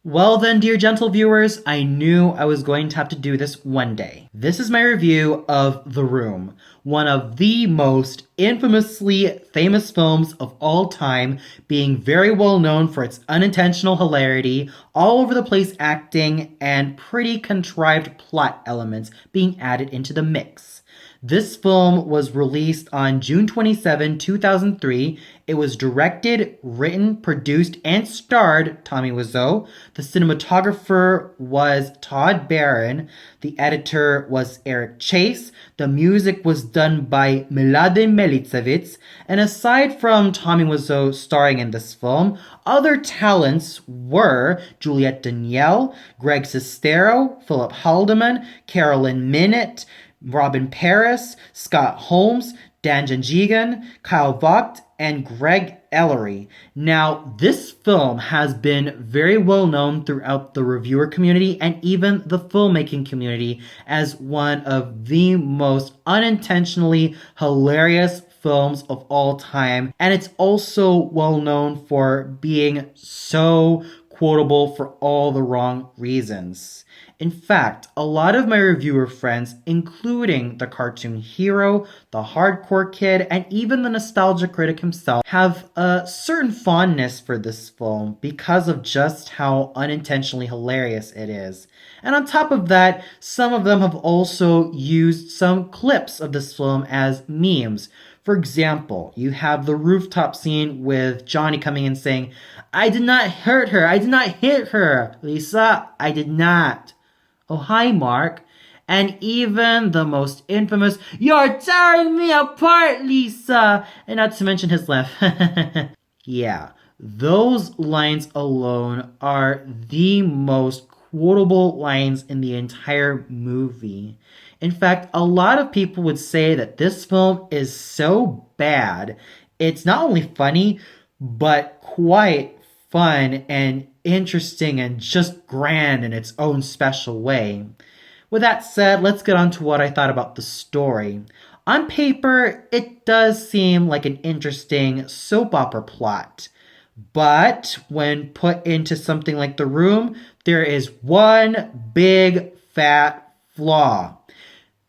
Well then, dear gentle viewers, I knew I was going to have to do this one day. This is my review of The Room, one of the most infamously famous films of all time, being very well known for its unintentional hilarity, all over the place acting, and pretty contrived plot elements being added into the mix. This film was released on June 27, 2003. It was directed, written, produced, and starred Tommy Wiseau. The cinematographer was Todd Barron. The editor was Eric Chase. The music was done by Mladen Milicevic. And aside from Tommy Wiseau starring in this film, other talents were Juliette Danielle, Greg Sestero, Philip Haldeman, Carolyn Minute, Robin Paris, Scott Holmes, Dan Janjigian, Kyle Vogt, and Greg Ellery. Now, this film has been very well known throughout the reviewer community and even the filmmaking community as one of the most unintentionally hilarious films of all time. And it's also well known for being so quotable for all the wrong reasons. In fact, a lot of my reviewer friends, including the cartoon hero, the hardcore kid, and even the Nostalgia Critic himself, have a certain fondness for this film because of just how unintentionally hilarious it is. And on top of that, some of them have also used some clips of this film as memes. For example, you have the rooftop scene with Johnny coming in saying, "I did not hurt her, I did not hit her, Lisa, I did not. Oh, hi, Mark." And even the most infamous, "You're tearing me apart, Lisa!" And not to mention his laugh. Yeah, those lines alone are the most quotable lines in the entire movie. In fact, a lot of people would say that this film is so bad, it's not only funny, but quite fun and interesting and just grand in its own special way. With that said, let's get on to what I thought about the story. On paper, it does seem like an interesting soap opera plot. But when put into something like The Room, there is one big fat flaw.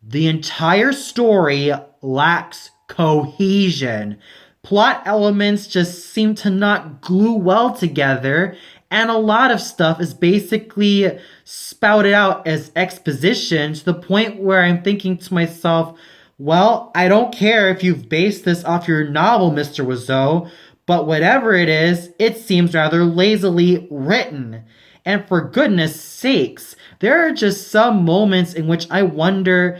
The entire story lacks cohesion. Plot elements just seem to not glue well together, and a lot of stuff is basically spouted out as exposition to the point where I'm thinking to myself, well, I don't care if you've based this off your novel, Mr. Wiseau, but whatever it is, it seems rather lazily written. And for goodness sakes, there are just some moments in which I wonder,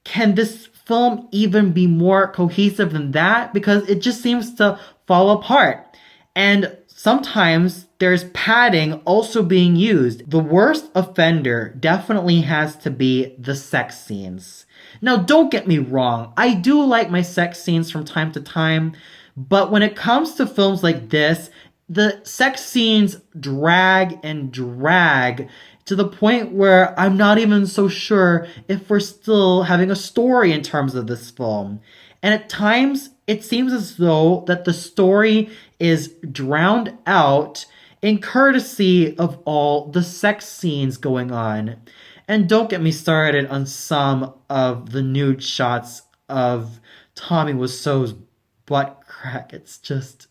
can this film even be more cohesive than that? Because it just seems to fall apart. And sometimes there's padding also being used. The worst offender definitely has to be the sex scenes. Now, don't get me wrong, I do like my sex scenes from time to time, but when it comes to films like this, the sex scenes drag and drag to the point where I'm not even so sure if we're still having a story in terms of this film. And at times, it seems as though that the story is drowned out in courtesy of all the sex scenes going on. And don't get me started on some of the nude shots of Tommy Wiseau's butt crack. It's just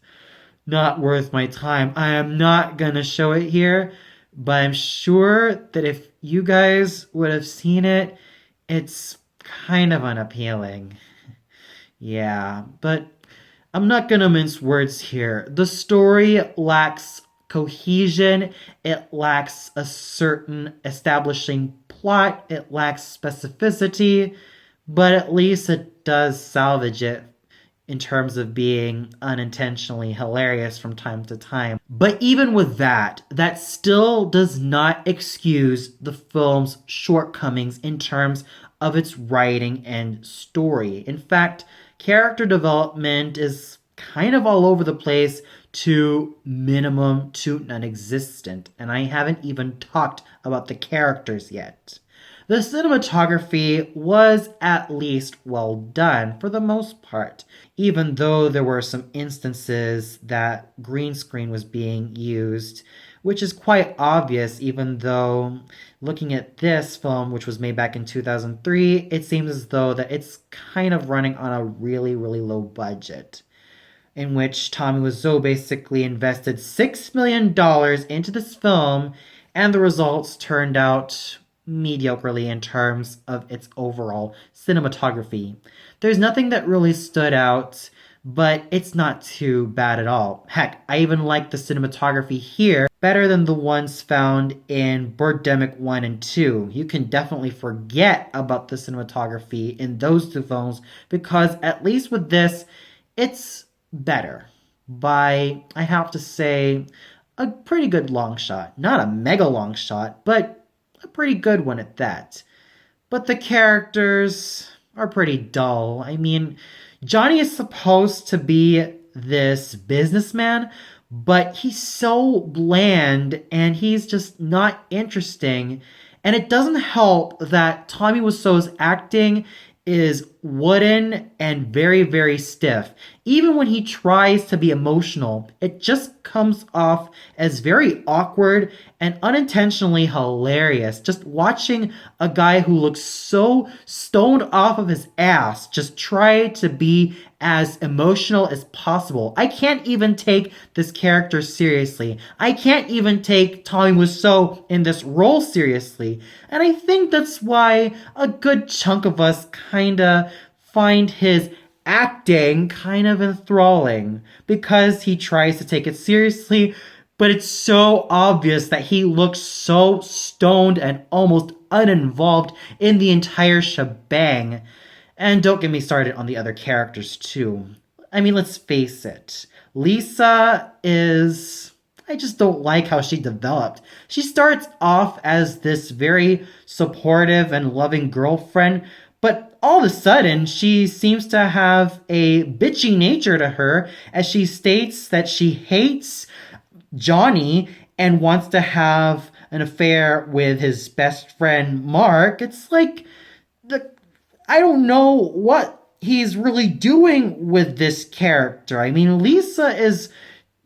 not worth my time. I am not gonna show it here, but I'm sure that if you guys would have seen it, it's kind of unappealing. Yeah, but I'm not gonna mince words here. The story lacks cohesion, it lacks a certain establishing plot, it lacks specificity, but at least it does salvage it in terms of being unintentionally hilarious from time to time. But even with that, that still does not excuse the film's shortcomings in terms of its writing and story. In fact, character development is kind of all over the place to minimum to non-existent, and I haven't even talked about the characters yet. The cinematography was at least well done for the most part, even though there were some instances that green screen was being used, which is quite obvious, even though looking at this film, which was made back in 2003, it seems as though that it's kind of running on a really, really low budget, in which Tommy Wiseau basically invested $6 million into this film, and the results turned out mediocrely in terms of its overall cinematography. There's nothing that really stood out, but it's not too bad at all. Heck, I even like the cinematography here better than the ones found in Birdemic 1 and 2. You can definitely forget about the cinematography in those two films because at least with this, it's better by, I have to say, a pretty good long shot. Not a mega long shot, but a pretty good one at that. But the characters are pretty dull. I mean, Johnny is supposed to be this businessman, but he's so bland and he's just not interesting. And it doesn't help that Tommy Wiseau's acting is wooden and very, very stiff. Even when he tries to be emotional, it just comes off as very awkward and unintentionally hilarious. Just watching a guy who looks so stoned off of his ass just try to be as emotional as possible. I can't even take this character seriously. I can't even take Tommy Wiseau in this role seriously. And I think that's why a good chunk of us kinda find his acting kind of enthralling because he tries to take it seriously, but it's so obvious that he looks so stoned and almost uninvolved in the entire shebang. And don't get me started on the other characters too. I mean, let's face it. Lisa is... I just don't like how she developed. She starts off as this very supportive and loving girlfriend, but all of a sudden, she seems to have a bitchy nature to her as she states that she hates Johnny and wants to have an affair with his best friend Mark. It's like, I don't know what he's really doing with this character. I mean, Lisa is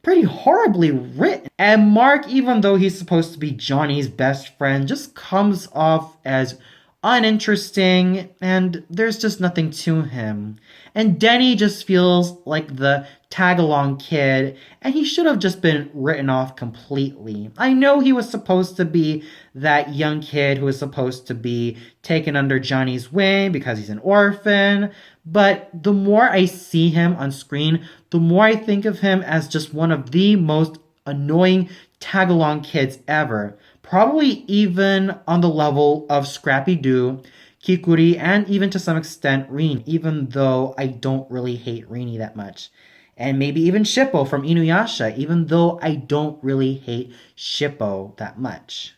pretty horribly written. And Mark, even though he's supposed to be Johnny's best friend, just comes off as uninteresting, and there's just nothing to him. And Denny just feels like the tag-along kid, and he should have just been written off completely. I know he was supposed to be that young kid who was supposed to be taken under Johnny's wing because he's an orphan, but the more I see him on screen, the more I think of him as just one of the most annoying tag-along kids ever. Probably even on the level of Scrappy-Doo, Kikuri, and even to some extent Rini, even though I don't really hate Rini that much. And maybe even Shippo from Inuyasha, even though I don't really hate Shippo that much.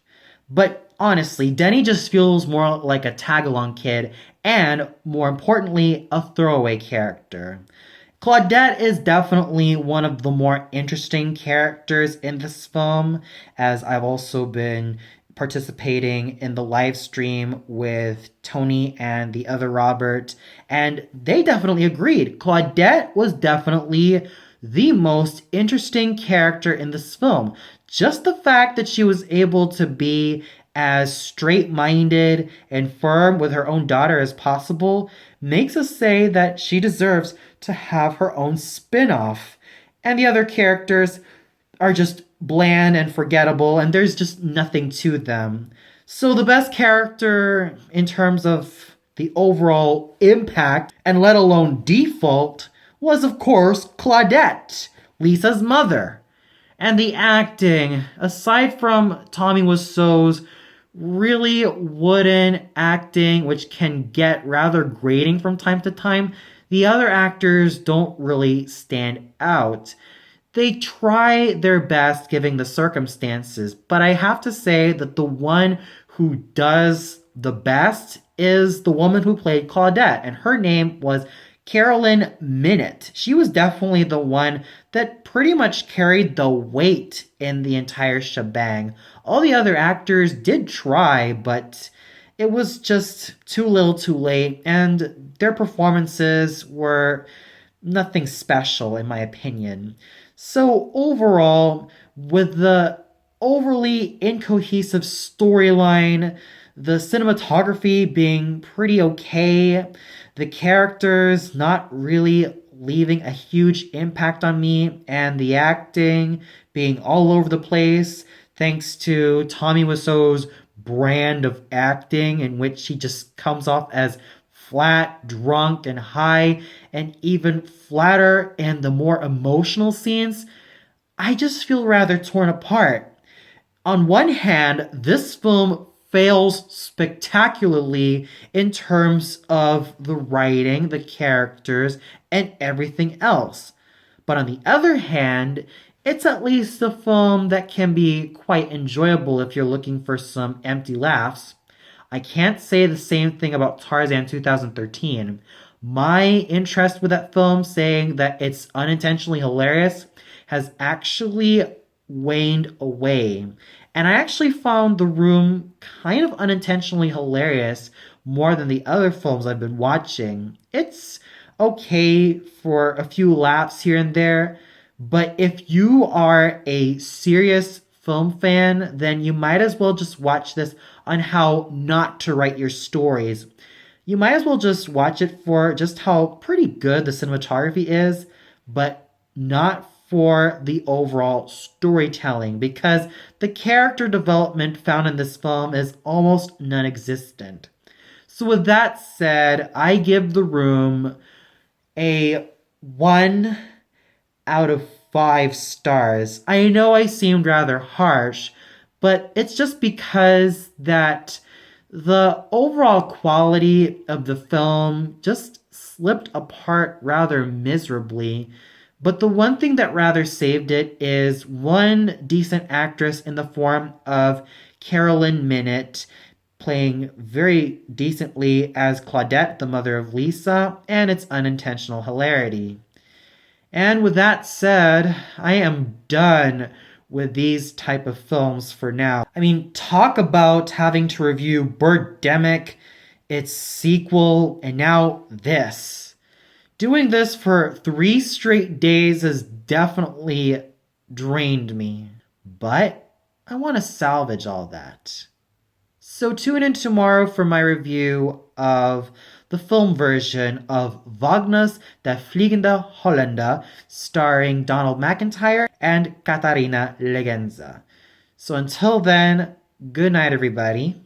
But honestly, Denny just feels more like a tag-along kid, and more importantly, a throwaway character. Claudette is definitely one of the more interesting characters in this film, as I've also been participating in the live stream with Tony and the other Robert, and they definitely agreed. Claudette was definitely the most interesting character in this film. Just the fact that she was able to be as straight-minded and firm with her own daughter as possible makes us say that she deserves to have her own spin-off. And the other characters are just bland and forgettable, and there's just nothing to them. So the best character in terms of the overall impact, and let alone default, was of course Claudette, Lisa's mother. And the acting, aside from Tommy Wiseau's really wooden acting, which can get rather grating from time to time, the other actors don't really stand out. They try their best given the circumstances, but I have to say that the one who does the best is the woman who played Claudette, and her name was Carolyn Minute. She was definitely the one that pretty much carried the weight in the entire shebang. All the other actors did try, but it was just too little too late, and their performances were nothing special in my opinion. So overall, with the overly incohesive storyline, the cinematography being pretty okay, the characters not really leaving a huge impact on me, and the acting being all over the place thanks to Tommy Wiseau's brand of acting in which he just comes off as flat, drunk, and high, and even flatter in the more emotional scenes. I just feel rather torn apart. On one hand, this film fails spectacularly in terms of the writing, the characters, and everything else. But on the other hand, it's at least a film that can be quite enjoyable if you're looking for some empty laughs. I can't say the same thing about Tarzan 2013. My interest with that film, saying that it's unintentionally hilarious, has actually waned away. And I actually found The Room kind of unintentionally hilarious more than the other films I've been watching. It's okay for a few laughs here and there, but if you are a serious film fan, then you might as well just watch this on how not to write your stories. You might as well just watch it for just how pretty good the cinematography is, but not for the overall storytelling, because the character development found in this film is almost non existent. So, with that said, I give The Room a 1 out of 5 stars. I know I seemed rather harsh, but it's just because that the overall quality of the film just slipped apart rather miserably. But the one thing that rather saved it is one decent actress in the form of Carolyn Minute, playing very decently as Claudette, the mother of Lisa, and its unintentional hilarity. And with that said, I am done with these type of films for now. I mean, talk about having to review Birdemic, its sequel, and now this. Doing this for 3 straight days has definitely drained me. But I want to salvage all that. So tune in tomorrow for my review of the film version of Wagner's Der Fliegende Holländer, starring Donald McIntyre and Katharina Legenza. So until then, good night, everybody.